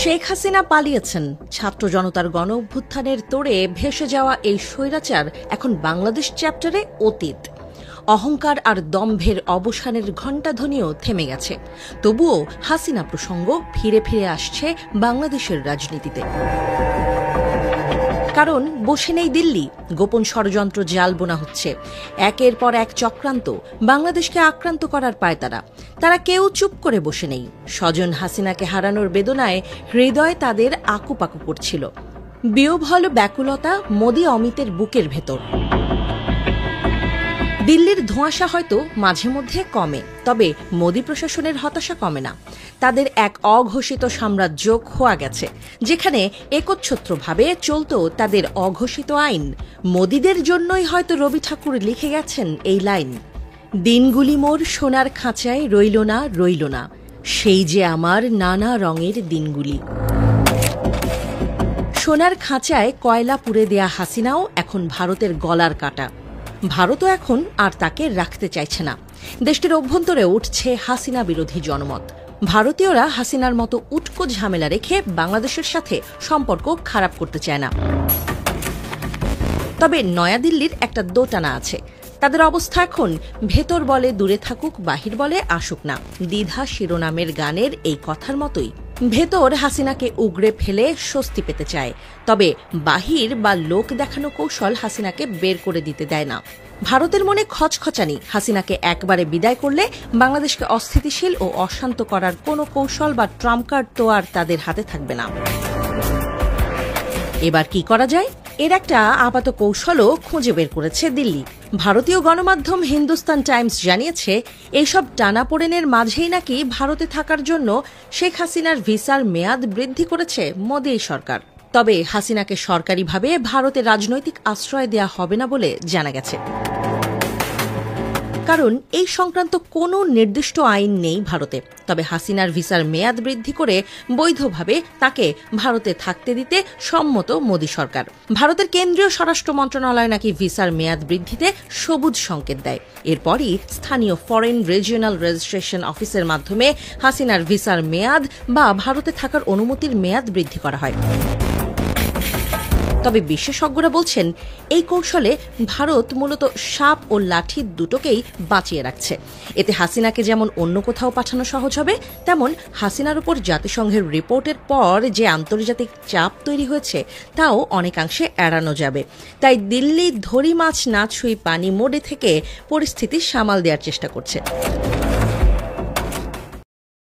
শেখ হাসিনা পালিয়েছেন। ছাত্র জনতার গণ অভ্যুত্থানের তোড়ে ভেসে যাওয়া এই স্বৈরাচার এখন বাংলাদেশ চ্যাপ্টারে অতীত। অহংকার আর দম্ভের অবসানের ঘণ্টাধ্বনিও থেমে গেছে। তবুও হাসিনা প্রসঙ্গ ফিরে ফিরে আসছে বাংলাদেশের রাজনীতিতে। কারণ বসে নেই দিল্লি, গোপন ষড়যন্ত্র জাল বোনা হচ্ছে। একের পর এক চক্রান্ত বাংলাদেশকে আক্রান্ত করার পায়তারা। তারা কেউ চুপ করে বসে নেই। স্বজন হাসিনাকে হারানোর বেদনায় হৃদয় তাদের আকুপাকু করছিল। বিয়োভল ব্যাকুলতা মোদি অমিতের বুকের ভেতর। দিল্লির ধোঁয়াশা হয়তো মাঝে মধ্যে কমে, তবে মোদি প্রশাসনের হতাশা কমে না। তাদের এক অঘোষিত সাম্রাজ্য খোয়া গেছে, যেখানে একচ্ছত্রভাবে চলত তাদের অঘোষিত আইন। মোদিদের জন্যই হয়তো রবি ঠাকুর লিখে গেছেন এই লাইন, দিনগুলি মোর সোনার খাঁচায় রইল না রইল না, সেই যে আমার নানা রঙের দিনগুলি। সোনার খাঁচায় কয়লা পুড়ে দেয়া হাসিনাও এখন ভারতের গলার কাটা। ভারতও এখন আর তাকে রাখতে চাইছে না। দেশটির অভ্যন্তরে উঠছে হাসিনা বিরোধী জনমত। ভারতীয়রা হাসিনার মতো উটকো ঝামেলা রেখে বাংলাদেশের সাথে সম্পর্ক খারাপ করতে চায় না। তবে নয়াদিল্লির একটা দোটানা আছে। তাদের অবস্থা এখন ভেতর বলে দূরে থাকুক, বাহির বলে আসুক না। দ্বিধা শিরোনামের গানের এই কথার মতোই। ভেতর হাসিনাকে উগড়ে ফেলে স্বস্তি পেতে চায়, তবে বাহির বা লোক দেখানো কৌশল হাসিনাকে বের করে দিতে দেয় না। ভারতের মনে খচখচানি, হাসিনাকে একবারে বিদায় করলে বাংলাদেশকে অস্থিতিশীল ও অশান্ত করার কোনো কৌশল বা ট্রাম্প কার্ড তো আর তাদের হাতে থাকবে না। এবার কি করা যায়? এর একটা আপাত কৌশলও খুঁজে বের করেছে দিল্লি। ভারতীয় গণমাধ্যম হিন্দুস্তান টাইমস জানিয়েছে, এইসব টানাপোড়েনের মাঝেই নাকি ভারতে থাকার জন্য শেখ হাসিনার ভিসার মেয়াদ বৃদ্ধি করেছে মোদি সরকার। তবে হাসিনাকে সরকারিভাবে ভারতে রাজনৈতিক আশ্রয় দেয়া হবে না বলে জানা গেছে। কারণ এই সংক্রান্ত কোনো নির্দিষ্ট আইন নেই ভারতে। তবে হাসিনার ভিসার মেয়াদ বৃদ্ধি করে বৈধভাবে তাকে ভারতে থাকতে দিতে সম্মত মোদি সরকার। ভারতের কেন্দ্রীয় স্বরাষ্ট্র মন্ত্রণালয় নাকি ভিসার মেয়াদ বৃদ্ধিতে সবুজ সংকেত দেয়। এরপরই স্থানীয় ফরেন রিজিওনাল রেজিস্ট্রেশন অফিসের মাধ্যমে হাসিনার ভিসার মেয়াদ বা ভারতে থাকার অনুমতির মেয়াদ বৃদ্ধি করা হয়। তবে বিশেষজ্ঞরা বলছেন, এই কৌশলে ভারত মূলত সাপ ও লাঠি দুটোকেই বাঁচিয়ে রাখছে। এতে হাসিনাকে যেমন অন্য কোথাও পাঠানো সহজ হবে, তেমন হাসিনার উপর জাতিসংঘের রিপোর্টের পর যে আন্তর্জাতিক চাপ তৈরি হয়েছে তাও অনেকাংশে এড়ানো যাবে। তাই দিল্লি ধরি মাছ না ছুঁই পানি মোডে থেকে পরিস্থিতি সামাল দেওয়ার চেষ্টা করছে।